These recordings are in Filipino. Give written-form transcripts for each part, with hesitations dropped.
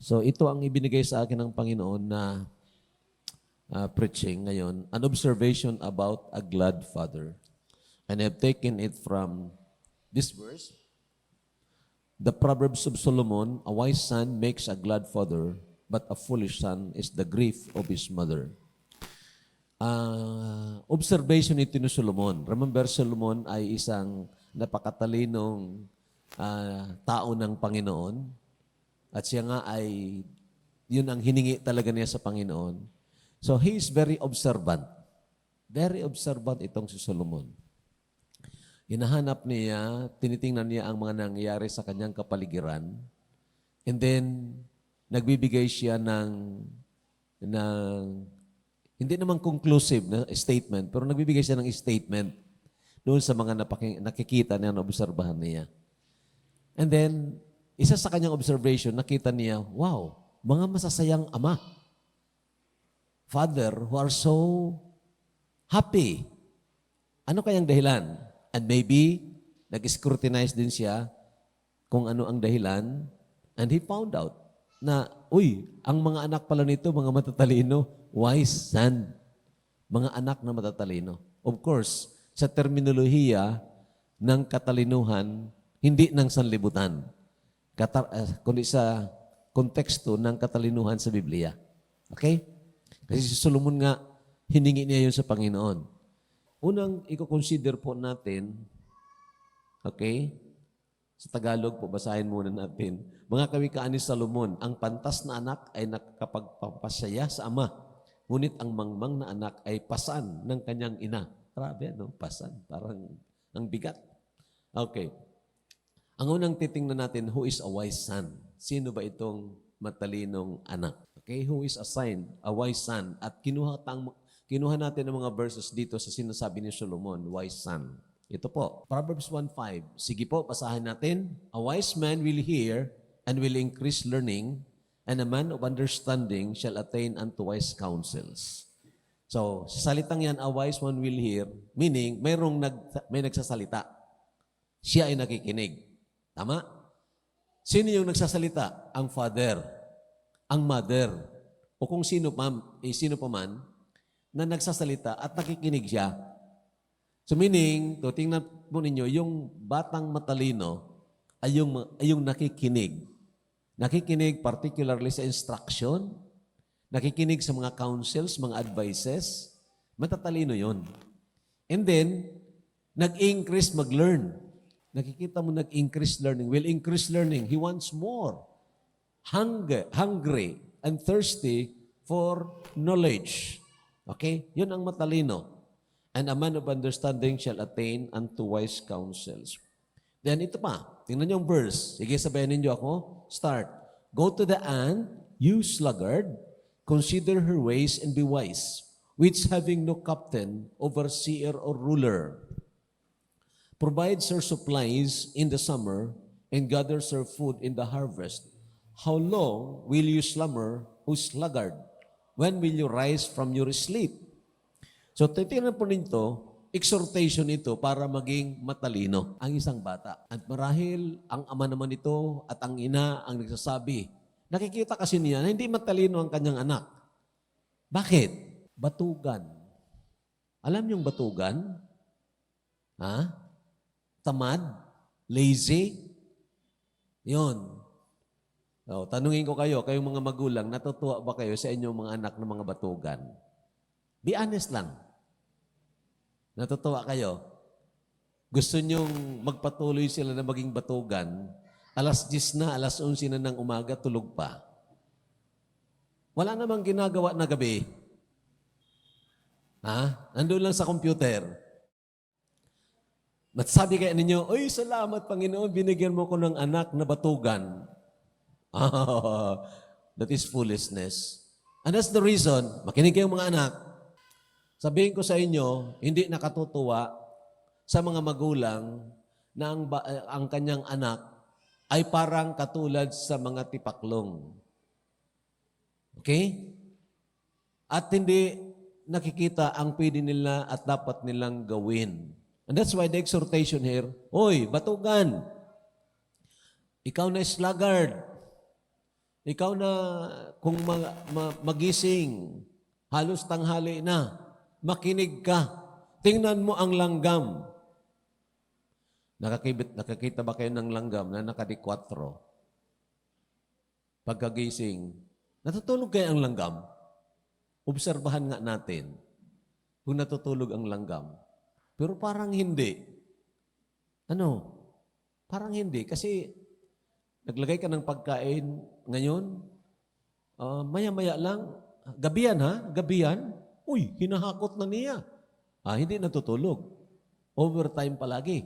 So ito ang ibinigay sa akin ng Panginoon na preaching ngayon, an observation about a glad father. And I've taken it from this verse, the Proverbs of Solomon, a wise son makes a glad father, but a foolish son is the grief of his mother. Observation ito ni Solomon. Remember, Solomon ay isang napakatalinong tao ng Panginoon. At siya nga ay, yun ang hiningi talaga niya sa Panginoon. So, he is very observant. Very observant itong si Solomon. Hinahanap niya, tinitingnan niya ang mga nangyayari sa kanyang kapaligiran. And then, nagbibigay siya ng hindi naman conclusive na statement, pero nagbibigay siya ng statement doon sa mga nakikita niya, naobserbahan niya. And then, isa sa kanyang observation, nakita niya, wow, mga masasayang ama. Father who are so happy. Ano kayang dahilan? And maybe, nag-scrutinize din siya kung ano ang dahilan. And he found out na, ang mga anak pala nito, mga matatalino, wise son. Mga anak na matatalino. Of course, sa terminolohiya ng katalinuhan, hindi ng sanlibutan, kundi sa konteksto ng katalinuhan sa Biblia. Okay? Kasi si Solomon nga, hiningi niya yun sa Panginoon. Unang i-consider po natin, okay? Sa Tagalog po, basahin muna natin. Mga kawikaan ni Solomon, ang pantas na anak ay nakakapagpapasaya sa ama. Ngunit ang mangmang na anak ay pasan ng kanyang ina. Grabe, no? Pasan. Parang ang bigat. Okay. Ang unang titingnan natin, who is a wise son? Sino ba itong matalinong anak? Okay, who is assigned a wise son? At kinuha natin ang mga verses dito sa sinasabi ni Solomon, wise son. Ito po, Proverbs 1:5. Sige po, basahin natin. A wise man will hear and will increase learning, and a man of understanding shall attain unto wise counsels. So, sa salitang yan, a wise one will hear, meaning may nagsasalita. Siya ay nakikinig. Tama? Sino yung nagsasalita? Ang father, ang mother, o kung sino pa man na nagsasalita at nakikinig siya. So meaning, tingnan po ninyo, yung batang matalino ay yung nakikinig. Nakikinig particularly sa instruction, nakikinig sa mga counsels, mga advices, matatalino yon. And then, nag-increase mag-learn. Nakikita mo nag-increase learning. Will increase learning. He wants more. Hungry and thirsty for knowledge. Okay? Yun ang matalino. And a man of understanding shall attain unto wise counsels. Then ito pa. Tingnan niyo yung verse. Sige, sabayan ninyo ako. Start. Go to the ant, you sluggard, consider her ways and be wise, which having no captain, overseer, or ruler, provides her supplies in the summer and gathers her food in the harvest. How long will you slumber, who sluggard? When will you rise from your sleep? So, titignan po nito, exhortation ito para maging matalino ang isang bata. At marahil, ang ama naman ito at ang ina ang nagsasabi, nakikita kasi niya na hindi matalino ang kanyang anak. Bakit? Batugan. Alam niyong batugan? Ha? Tamad? Lazy? Yon. So, tanungin ko kayo, kayong mga magulang, natutuwa ba kayo sa inyong mga anak ng mga batugan? Be honest lang. Natutuwa kayo? Gusto nyong magpatuloy sila na maging batugan, alas 10 na, alas 11 na ng umaga, tulog pa. Wala namang ginagawa na gabi. Ha? Nandun lang sa computer. Sabi kaya ninyo, "Oy, salamat Panginoon, binigyan mo ko ng anak na batugan." That is foolishness. And that's the reason, makinig kayong mga anak, sabihin ko sa inyo, hindi nakatutuwa sa mga magulang na ang kanyang anak ay parang katulad sa mga tipaklong. Okay? At hindi nakikita ang pwede nila at dapat nilang gawin. And that's why the exhortation here, "Oy, batugan, ikaw na sluggard. Ikaw na kung magising, halos tanghali na, makinig ka, tingnan mo ang langgam. Nakakita ba kayo ng langgam na nakadikwatro? Pagkagising, natutulog kayo ang langgam? Obserbahan nga natin kung natutulog ang langgam. Pero parang hindi. Ano? Parang hindi. Kasi naglagay ka ng pagkain ngayon, maya-maya lang, gabihan ha? Gabihan? Uy, hinahakot na niya. Hindi natutulog. Overtime palagi.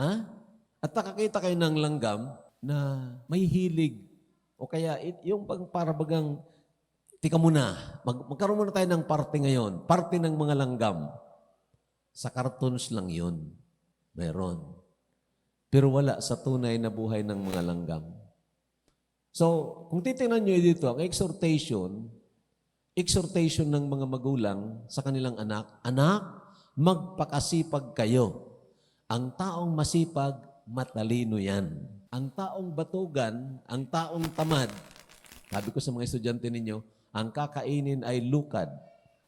Ha? At nakakita kayo ng langgam na may hilig o kaya yung parabagang, tika muna, magkaroon muna tayo ng parte ngayon. Parte ng mga langgam. Sa cartoons lang yun. Meron. Pero wala sa tunay na buhay ng mga langgam. So, kung titingnan nyo dito, ang exhortation ng mga magulang sa kanilang anak, anak, magpakasipag kayo. Ang taong masipag, matalino yan. Ang taong batugan, ang taong tamad, sabi ko sa mga estudyante ninyo, ang kakainin ay lukad.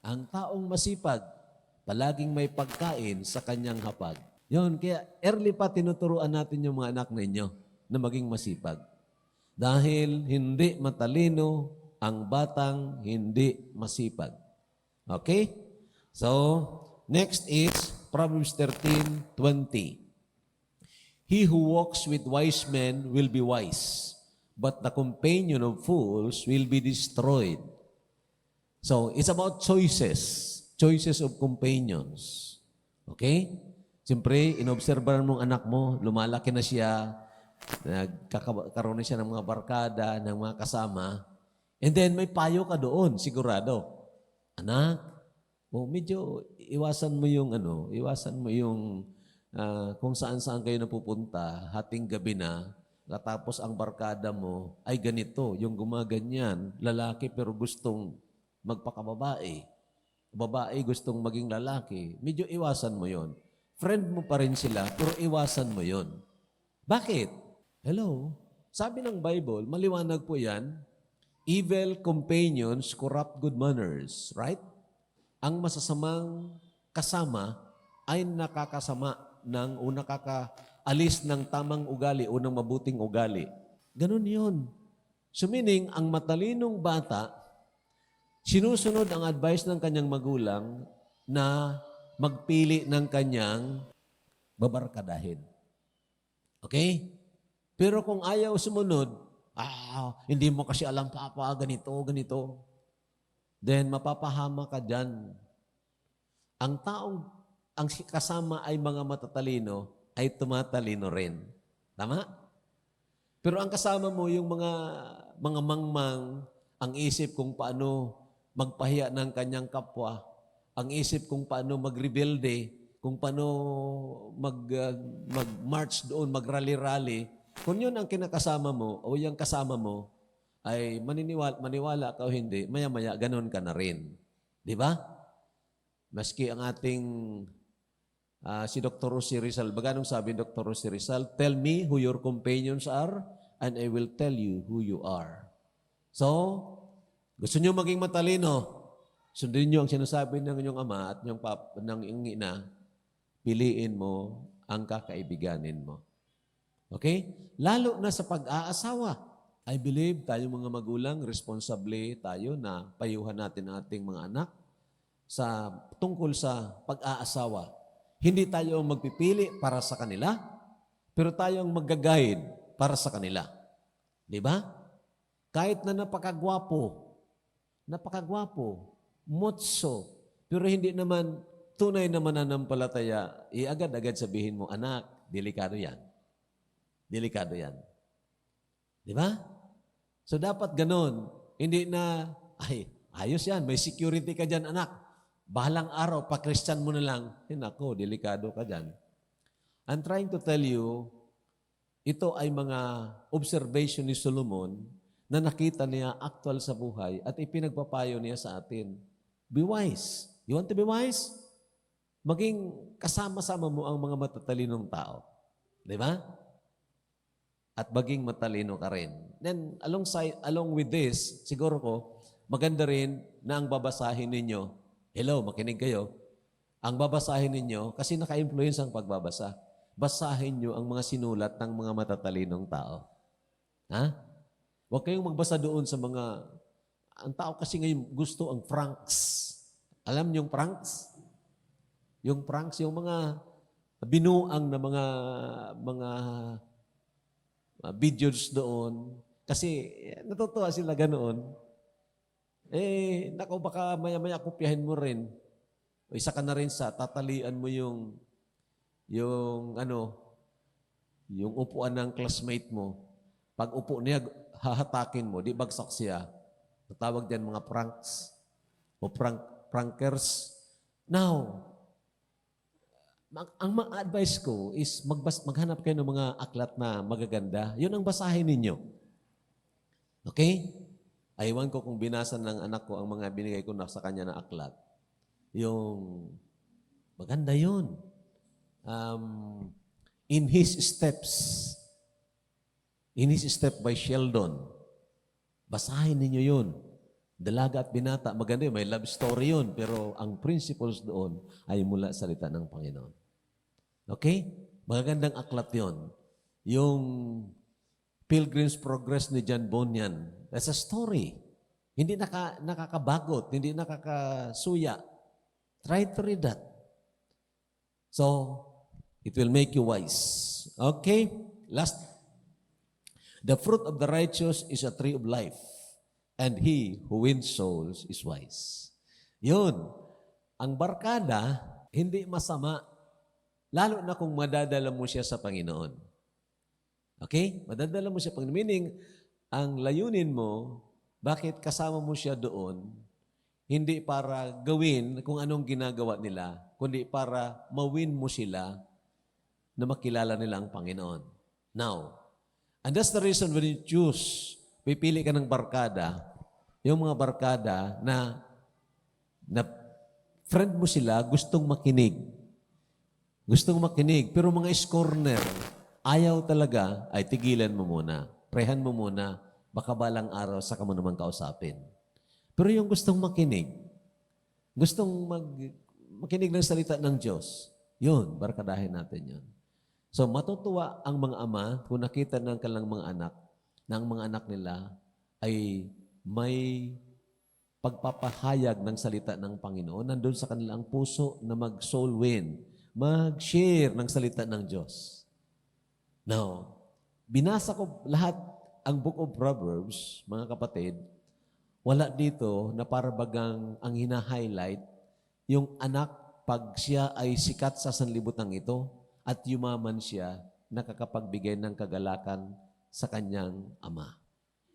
Ang taong masipag, palaging may pagkain sa kanyang hapag. Yun, kaya early pa tinuturuan natin yung mga anak ninyo na maging masipag. Dahil hindi matalino ang batang hindi masipag. Okay? So, next is Proverbs 13:20. He who walks with wise men will be wise, but the companion of fools will be destroyed. So, it's about choices of companions. Okay? Siyempre, inobserbahan mong anak mo, lumalaki na siya, nagkakaroon na siya ng mga barkada, ng mga kasama, and then may payo ka doon, sigurado. Anak, medyo iwasan mo yung kung saan-saan kayo napupunta, hating gabi na, tapos ang barkada mo ay ganito, yung gumaganyan, lalaki pero gustong magpakababae, babae gustong maging lalaki, medyo iwasan mo yon. Friend mo pa rin sila, pero iwasan mo yon. Bakit? Hello? Sabi ng Bible, maliwanag po yan, evil companions corrupt good manners, right? Ang masasamang kasama ay nakakasama o nakakaalis ng tamang ugali o ng mabuting ugali. Ganun yun. So meaning, ang matalinong bata, sinusunod ang advice ng kanyang magulang na magpili ng kanyang babarkadahin. Okay? Pero kung ayaw sumunod, hindi mo kasi alam papa, ganito. Then mapapahama ka dyan. Ang kasama ay mga matatalino, ay tumatalino rin. Tama? Pero ang kasama mo, yung mga mangmang, ang isip kung paano magpahiya ng kanyang kapwa, ang isip kung paano magrebelde, kung paano mag-march doon, mag-rally-rally, kung yun ang kinakasama mo o yung kasama mo, ay maniwala ka o hindi, maya-maya, ganun ka na rin. Di ba? Maski ang ating si Dr. Rosie Rizal, baganong sabi Dr. Rosie Rizal, tell me who your companions are and I will tell you who you are. So, gusto nyo maging matalino, sundin nyo ang sinasabi ng inyong ama at ng inyong ina, piliin mo ang kakaibiganin mo. Okay? Lalo na sa pag-aasawa. I believe tayong mga magulang, responsable tayo na payuhan natin ang ating mga anak tungkol sa pag-aasawa. Hindi tayo ang magpipili para sa kanila, pero tayo ang mag-guide para sa kanila. Di ba? Kahit na napakagwapo, motso, pero hindi naman tunay na mananampalataya, agad-agad sabihin mo, anak, delikado yan. Delikado yan. Di ba? So dapat ganon. Hindi na, ayos yan, may security ka dyan, anak. Bahalang araw, pa-Christian mo na lang. Nako, delikado ka dyan. I'm trying to tell you, ito ay mga observation ni Solomon na nakita niya actual sa buhay at ipinagpapayo niya sa atin. Be wise. You want to be wise? Maging kasama-sama mo ang mga matatalinong tao. Di ba? at maging matalino ka rin. Then, along with this, siguro ko, maganda rin na ang babasahin ninyo, hello, makinig kayo, ang babasahin ninyo, kasi naka-influence ang pagbabasa, basahin nyo ang mga sinulat ng mga matatalinong tao. Ha? Huwag kayong magbasa doon sa mga, ang tao kasi ngayon gusto ang pranks. Alam niyo yung pranks? Yung pranks, yung mga binuang na mga videos doon. Kasi natutuwa sila ganoon. Nako, baka maya-maya kopyahin mo rin. O isa ka na rin sa tatalian mo yung upuan ng classmate mo. Pag upo niya, hahatakin mo, di bagsak siya. Tawag diyan mga pranks o prankers. Now, ang advice ko is maghanap kayo ng mga aklat na magaganda. Yun ang basahin ninyo. Okay? Aywan ko kung binasa ng anak ko ang mga binigay ko na sa kanya na aklat. Yung maganda yun. In His Steps. In His Step by Sheldon. Basahin ninyo yun. Dalaga at binata, maganda yun. May love story yun. Pero ang principles doon ay mula sa salita ng Panginoon. Okay? Magagandang aklat yun. Yung Pilgrim's Progress ni John Bunyan. That's a story. Hindi nakakabagot, hindi nakakasuya. Try to read that. So, it will make you wise. Okay? Last. The fruit of the righteous is a tree of life, and he who wins souls is wise. Yun. Ang barkada, hindi masama. Lalo na kung madadala mo siya sa Panginoon. Okay? Madadala mo siya Panginoon. Meaning, ang layunin mo, bakit kasama mo siya doon, hindi para gawin kung anong ginagawa nila, kundi para mawin mo sila na makilala nila ang Panginoon. Now, and that's the reason when you choose, pipili ka ng barkada, yung mga barkada na friend mo sila, gustong makinig. Gustong makinig, pero mga scorner, ayaw talaga, ay tigilan mo muna. Prehan mo muna, baka balang araw saka mo naman kausapin. Pero yung gustong makinig, gustong makinig ng salita ng Diyos, yun, barkadahin natin yun. So matutuwa ang mga ama kung nakita ng kanilang mga anak, na ang mga anak nila ay may pagpapahayag ng salita ng Panginoon, nandun sa kanilang puso na mag-soul win, mag-share ng salita ng Diyos. Now, binasa ko lahat ang Book of Proverbs, mga kapatid, wala dito na para bagang ang hina-highlight yung anak pag siya ay sikat sa sanlibutan ito at yumaman siya, nakakapagbigay ng kagalakan sa kanyang ama.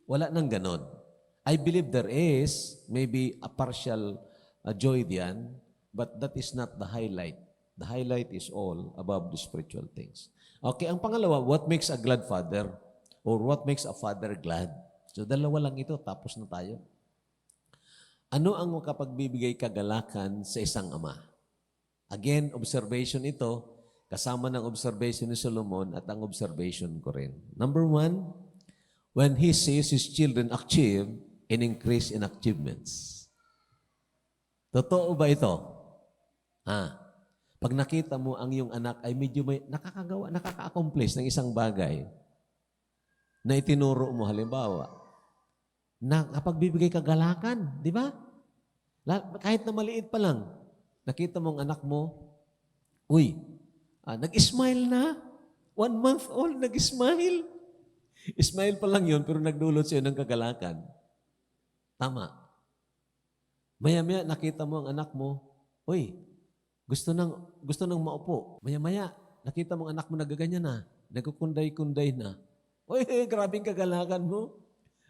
Wala nang ganon. I believe there is maybe a partial joy diyan, but that is not the highlight. The highlight is all above the spiritual things. Okay, ang pangalawa, what makes a glad father? Or what makes a father glad? So dalawa lang ito, tapos na tayo. Ano ang makapagbibigay kagalakan sa isang ama? Again, observation ito, kasama ng observation ni Solomon at ang observation ko rin. Number 1, when he sees his children achieve and increase in achievements. Totoo ba ito? Pag nakita mo ang iyong anak ay medyo may nakaka-accomplish ng isang bagay na itinuro mo, halimbawa, nakapagbibigay kagalakan, di ba? Kahit na maliit pa lang, nakita mo ang anak mo, nag-smile na. 1 month old, nag-smile. Smile pa lang yun, pero nagdulot siya ng kagalakan. Tama. Maya-maya, nakita mo ang anak mo, gusto nang maupo. Maya-maya, nakita mo ang anak mo nagaganyan na, nagkukunday-kunday na. Grabing kagalakan mo.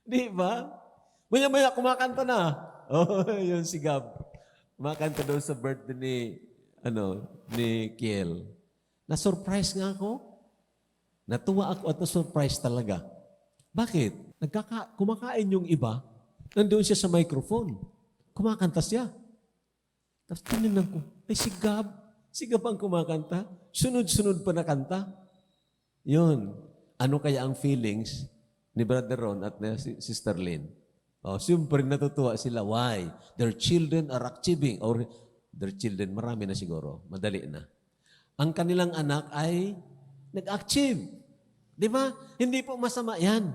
Di ba? Maya-maya, kumakanta na. Yun si Gab. Kumakanta daw sa birthday ni Kiel. Na-surprise nga ako. Natuwa ako at na-surprise talaga. Bakit? Kumakain yung iba. Nandoon siya sa microphone. Kumakanta siya. Tapos tinignan ko, si Gab ang kumakanta. Sunod-sunod pa na kanta. Yun. Ano kaya ang feelings ni Brother Ron at ni Sister Lynn? Oh, siyempre natutuwa sila. Why? Their children are achieving. Or their children, marami na siguro. Madali na. Ang kanilang anak ay nag-achieve. Di ba? Hindi po masama yan.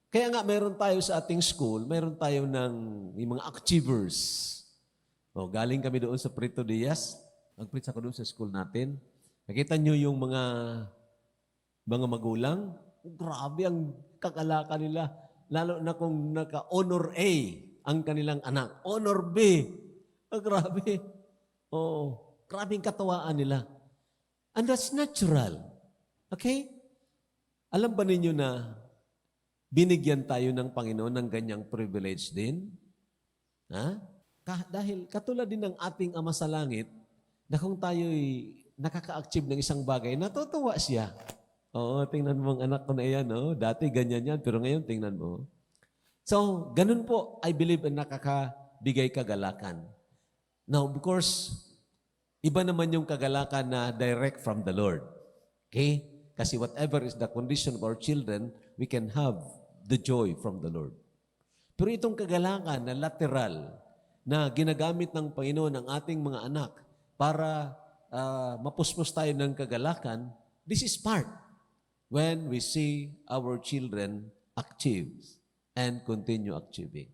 Kaya nga meron tayo sa ating school, meron tayo ng yung mga achievers. O, galing kami doon sa Prito Diaz. Nag-preach ako doon sa school natin. Nakita nyo yung mga magulang? Grabe ang kakalakan nila. Lalo na kung naka-honor A ang kanilang anak. Honor B. Oh, grabe. Oh, grabe ang katawaan nila. And that's natural. Okay? Alam ba ninyo na binigyan tayo ng Panginoon ng ganyang privilege din? Ha? Dahil katulad din ng ating Ama sa Langit, na kung tayo'y nakaka-achieve ng isang bagay, natutuwa siya. Oo, tingnan mo ang anak ko na yan. Oh. Dati ganyan yan, pero ngayon tingnan mo. So, ganun po, I believe na nakakabigay kagalakan. Now, of course, iba naman yung kagalakan na direct from the Lord. Okay? Kasi whatever is the condition of our children, we can have the joy from the Lord. Pero itong kagalakan na lateral, na ginagamit ng Panginoon ang ating mga anak para mapuspos tayo ng kagalakan, this is part when we see our children achieve and continue achieving.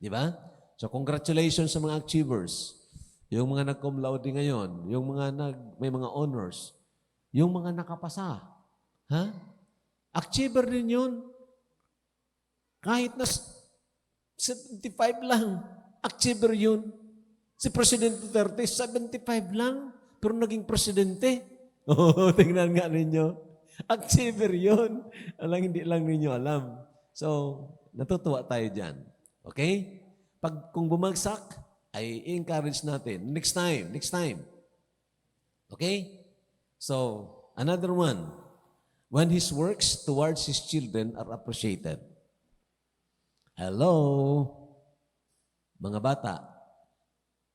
Di ba? So congratulations sa mga achievers. Yung mga nag-cum laude ngayon, yung mga may mga honors, yung mga nakapasa. Ha? Achiever din yun. Kahit na 75 lang, achiever yun. Si Presidente Duterte, 75 lang, pero naging presidente. Oo, tingnan nga ninyo. Achiever yun. Hindi lang ninyo alam. So, natutuwa tayo dyan. Okay? Kung bumagsak, ay encourage natin. Next time. Okay? So, another one. When his works towards his children are appreciated. Hello? Mga bata,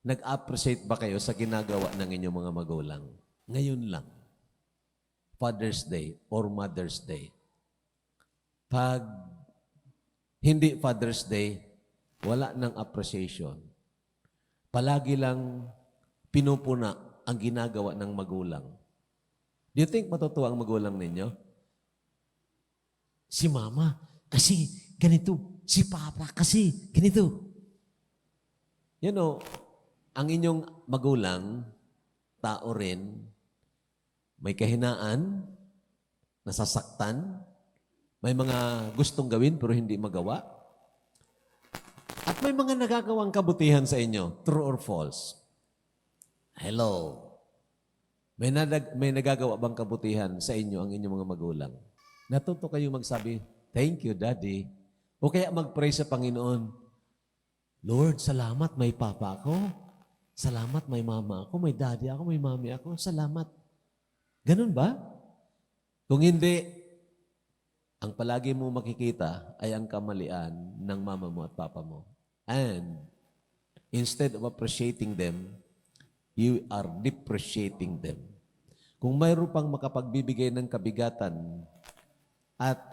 nag-appreciate ba kayo sa ginagawa ng inyong mga magulang? Ngayon lang. Father's Day or Mother's Day. Pag hindi Father's Day, wala nang appreciation. Palagi lang pinupuna ang ginagawa ng magulang. Do you think matutuwa ang magulang ninyo? Si Mama, kasi ganito. Si Papa, kasi ganito. You know, ang inyong magulang, tao rin, may kahinaan, nasasaktan, may mga gustong gawin pero hindi magawa, at may mga nagagawang kabutihan sa inyo, true or false? Hello? May nagagawa bang kabutihan sa inyo ang inyong mga magulang? Natuto kayo magsabi, thank you, Daddy. O kaya mag-pray sa Panginoon, Lord, salamat may papa ako. Salamat may mama ako, may daddy ako, may mami ako. Salamat. Ganun ba? Kung hindi, ang palagi mo makikita ay ang kamalian ng mama mo at papa mo. And instead of appreciating them, you are depreciating them. Kung mayroon pang makapagbibigay ng kabigatan at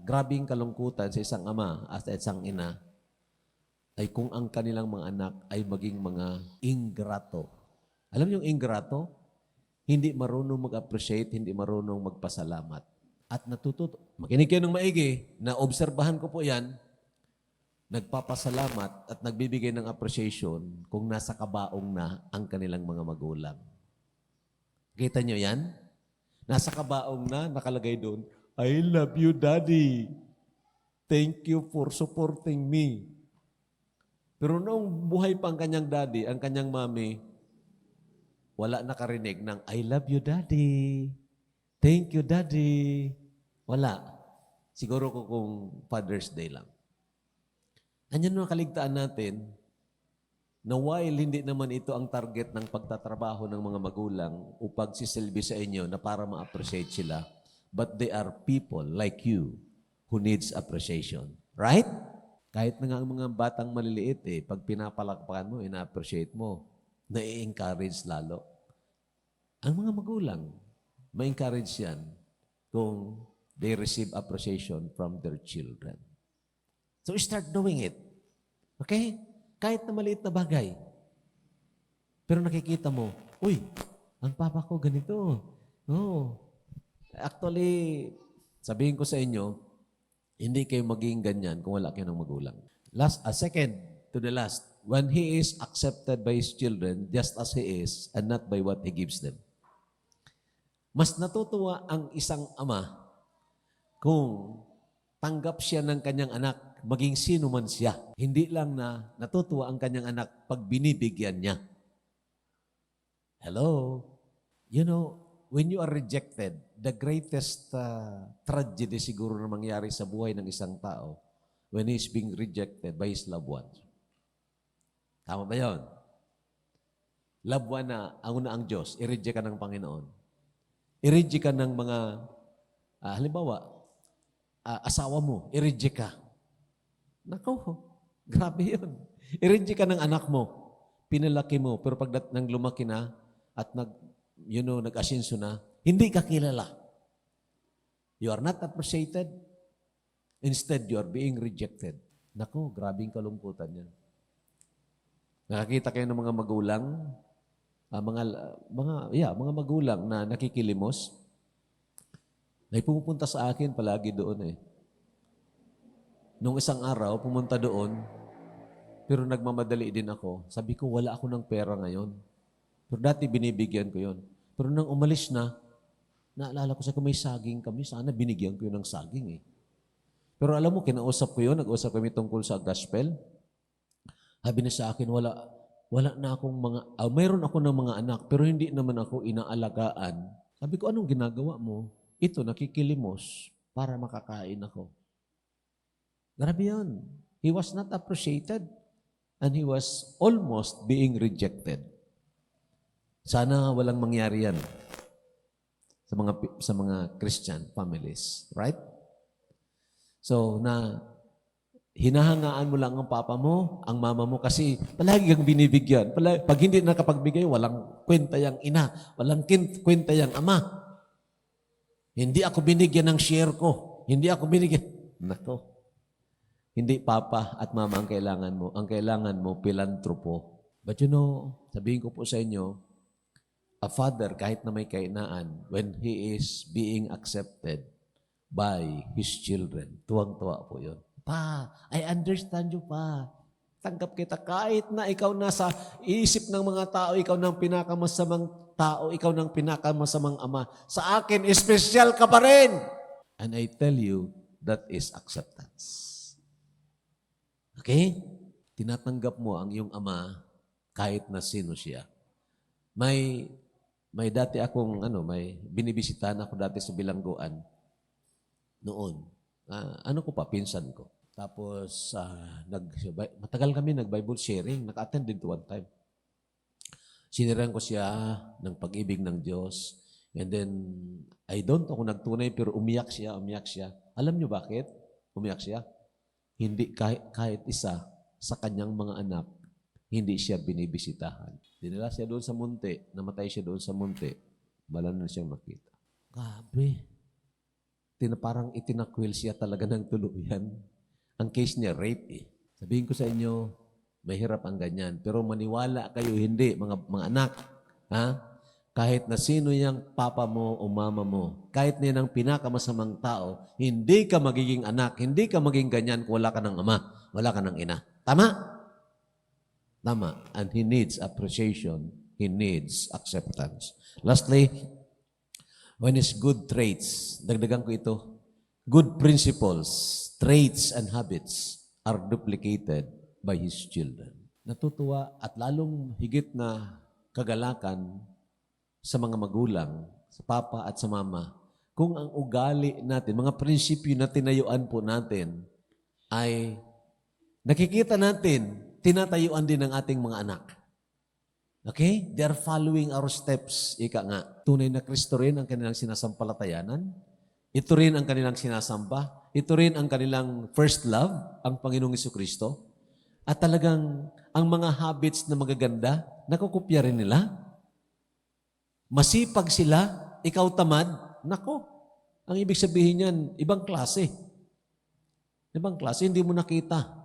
grabing kalungkutan sa isang ama at isang ina, ay kung ang kanilang mga anak ay maging mga ingrato. Alam niyo yung ingrato? Hindi marunong mag-appreciate, hindi marunong magpasalamat. At makinig kayo ng maigi, na obserbahan ko po yan, nagpapasalamat at nagbibigay ng appreciation kung nasa kabaong na ang kanilang mga magulang. Kita niyo yan? Nasa kabaong na, nakalagay doon, I love you, Daddy. Thank you for supporting me. Pero noong buhay pa ang kanyang daddy, ang kanyang mami, wala nakarinig ng, I love you, Daddy. Thank you, Daddy. Wala. Siguro kung Father's Day lang. Anyan mga kaligtaan natin, na while hindi naman ito ang target ng pagtatrabaho ng mga magulang o pagsisilbi sa inyo na para ma-appreciate sila, but they are people like you who needs appreciation. Right? Kahit na nga ang mga batang maliliit, pag pinapalakpakan mo, ina-appreciate mo, na-encourage lalo. Ang mga magulang, ma-encourage yan kung they receive appreciation from their children. So start doing it. Okay? Kahit na maliit na bagay. Pero nakikita mo, uy, ang papa ko ganito. Oh. Actually, sabihin ko sa inyo, hindi kayo maging ganyan kung wala kayo ng magulang. Second to the last, when he is accepted by his children just as he is and not by what he gives them. Mas natutuwa ang isang ama kung tanggap siya ng kanyang anak, maging sino man siya. Hindi lang na natutuwa ang kanyang anak pag binibigyan niya. Hello? You know, when you are rejected, the greatest tragedy siguro na mangyari sa buhay ng isang tao when he is being rejected by his loved ones. Tama ba yun? Loved one na ang Diyos, i-reject ka ng Panginoon. I-reject ka ng mga, halimbawa, asawa mo, i-reject ka. Nako, grabe yun. I-reject ka ng anak mo, pinalaki mo, pero pag nang lumaki na at nag-asinso na, hindi ka kilala. You are not appreciated. Instead, you are being rejected. Nako, grabing kalungkutan yan. Nakakita kayo ng mga magulang, mga magulang na nakikilimos. May pumupunta sa akin palagi doon eh. Nung isang araw, pumunta doon, pero nagmamadali din ako. Sabi ko, wala ako ng pera ngayon. Pero dati binibigyan ko yon. Pero nang umalis na, naalala ko sa may saging kami, sana binigyan ko yun ng saging eh. Pero alam mo, kinausap ko yun, nag-usap kami tungkol sa gospel. Sabi na sa akin, wala na akong mayroon ako ng mga anak, pero hindi naman ako inaalagaan. Sabi ko, anong ginagawa mo? Ito, nakikilimos para makakain ako. Grabe yun. He was not appreciated and he was almost being rejected. Sana walang mangyari yan sa mga Christian families. Right? So, hinahangaan mo lang ang papa mo, ang mama mo, kasi palagi kang binibigyan. Pag hindi nakapagbigay, walang kwenta yang ina, walang kwenta yang ama. Hindi ako binigyan ng share ko. Hindi ako binigyan. Nako. Hindi papa at mama ang kailangan mo. Ang kailangan mo, pilantropo. But you know, sabihin ko po sa inyo, a father, kahit na may kainaan, when he is being accepted by his children, tuwang-tuwa po yun. Pa, I understand you pa. Tanggap kita kahit na ikaw nasa isip ng mga tao, ikaw ng pinakamasamang tao, ikaw ng pinakamasamang ama. Sa akin, espesyal ka pa rin. And I tell you, that is acceptance. Okay? Tinatanggap mo ang iyong ama kahit na sino siya. May dati akong, may binibisitahan ako dati sa Bilangguan noon. Pinsan ko. Tapos, matagal kami nag-Bible sharing. Naka-attend din to one time. Siniran ko siya ng pag-ibig ng Diyos. And then, I don't know kung nagtunay, pero umiyak siya. Alam niyo bakit? Umiyak siya? Hindi kahit isa sa kanyang mga anak, hindi siya binibisitahan. Dinala siya doon sa munti, namatay siya doon sa munti, wala na siyang makita. Grabe. Parang itinakwil siya talaga ng tuluyan. Ang case niya, rape eh. Sabihin ko sa inyo, mahirap ang ganyan. Pero maniwala kayo, hindi, mga anak. Ha? Kahit na sino yung papa mo o mama mo, kahit na yan ang pinakamasamang tao, hindi ka magiging anak, hindi ka maging ganyan kung wala ka ng ama, wala ka ng ina. Tama? Tama. And he needs appreciation. He needs acceptance. Lastly, when his good traits, dagdagan ko ito, good principles, traits, and habits are duplicated by his children. Natutuwa at lalong higit na kagalakan sa mga magulang, sa papa at sa mama, kung ang ugali natin, mga prinsipyo na tinayuan po natin, ay nakikita natin, tinatayuan din ng ating mga anak. Okay? They are following our steps. Ika nga, tunay na Kristo rin ang kanilang sinasampalatayanan. Ito rin ang kanilang sinasamba. Ito rin ang kanilang first love, ang Panginoong Jesucristo. At talagang ang mga habits na magaganda, nakukopya rin nila. Masipag sila, ikaw tamad, nako. Ang ibig sabihin niyan, ibang klase. Ibang klase, hindi mo nakita.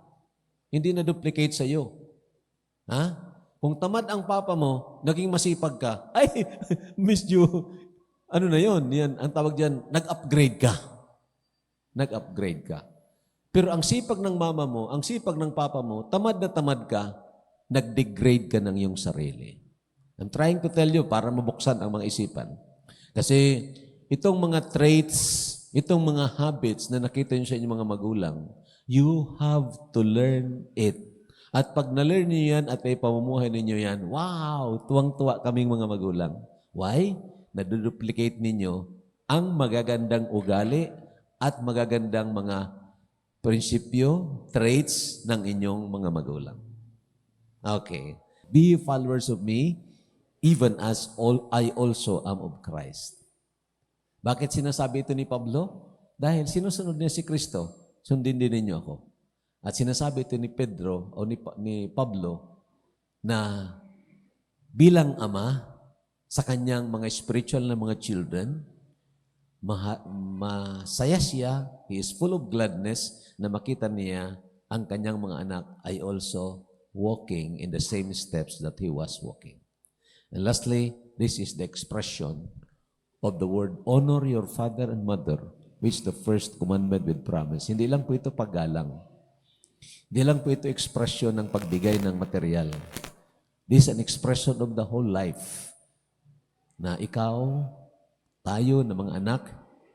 Hindi na-duplicate sa iyo. Ha? Kung tamad ang papa mo, naging masipag ka, ay, miss you. Ano na yon? Yan, ang tawag diyan, nag-upgrade ka. Nag-upgrade ka. Pero ang sipag ng mama mo, ang sipag ng papa mo, tamad na tamad ka, nag-degrade ka ng iyong sarili. I'm trying to tell you para mabuksan ang mga isipan. Kasi itong mga traits, itong mga habits na nakita niyo sa inyong mga magulang, you have to learn it. At pag na-learn niyo yan at ay pamumuhay ninyo yan, wow, tuwang-tuwa kaming mga magulang. Why? Naduduplicate ninyo ang magagandang ugali at magagandang mga prinsipyo, traits ng inyong mga magulang. Okay. Be followers of me, even as I also am of Christ. Bakit sinasabi ito ni Pablo? Dahil sinusunod niya si Kristo, sundin din ninyo ako. At sinasabi ito ni Pedro o ni Pablo na bilang ama sa kanyang mga spiritual na mga children, masaya siya, he is full of gladness na makita niya ang kanyang mga anak ay also walking in the same steps that he was walking. And lastly, this is the expression of the word, honor your father and mother, which the first commandment with promise. Hindi lang po ito paggalang. Hindi lang po ito expression ng pagbigay ng material. This is an expression of the whole life. Na ikaw, tayo na mga anak,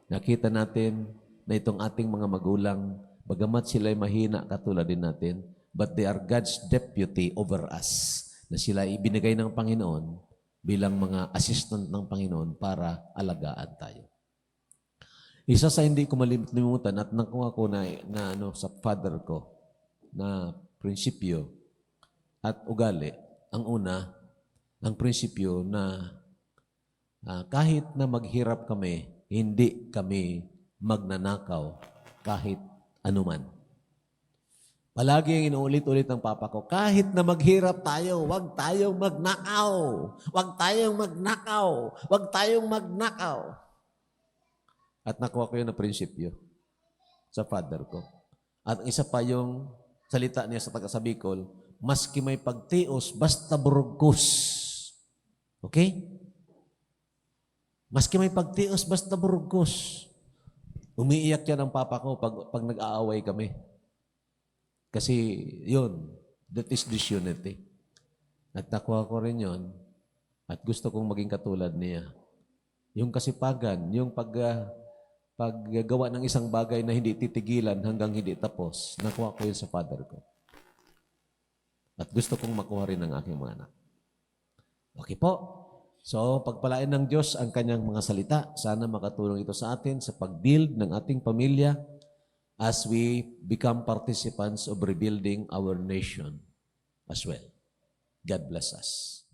nakita natin na itong ating mga magulang, bagamat sila'y mahina katulad din natin, but they are God's deputy over us, na sila ibinigay ng Panginoon bilang mga assistant ng Panginoon para alagaan tayo. Isa sa hindi ko malilimutan at nakuha ko na sa father ko na prinsipyo at ugali. Ang una, ang prinsipyo na kahit na maghirap kami, hindi kami magnanakaw kahit anuman. Palagi ang inuulit-ulit ng papa ko, kahit na maghirap tayo, huwag tayong magnakaw. Huwag tayong magnakaw. Huwag tayong magnakaw. At nakuha ko yun na prinsipyo sa father ko. At isa pa yung salita niya sa taga Bicol, maski may pagtios, basta burugos. Okay? Maski may pagtios, basta burugos. Umiiyak yan ang papa ko pag nag-aaway kami. Kasi yun, that is disunity. At nakuha ko rin yun. At gusto kong maging katulad niya. Yung kasipagan, yung paggawa ng isang bagay na hindi titigilan hanggang hindi tapos, nakuha ko yun sa father ko. At gusto kong makuha rin ng aking mga anak. Okay po. So, pagpalain ng Diyos ang kanyang mga salita. Sana makatulong ito sa atin sa pag-build ng ating pamilya as we become participants of rebuilding our nation as well. God bless us.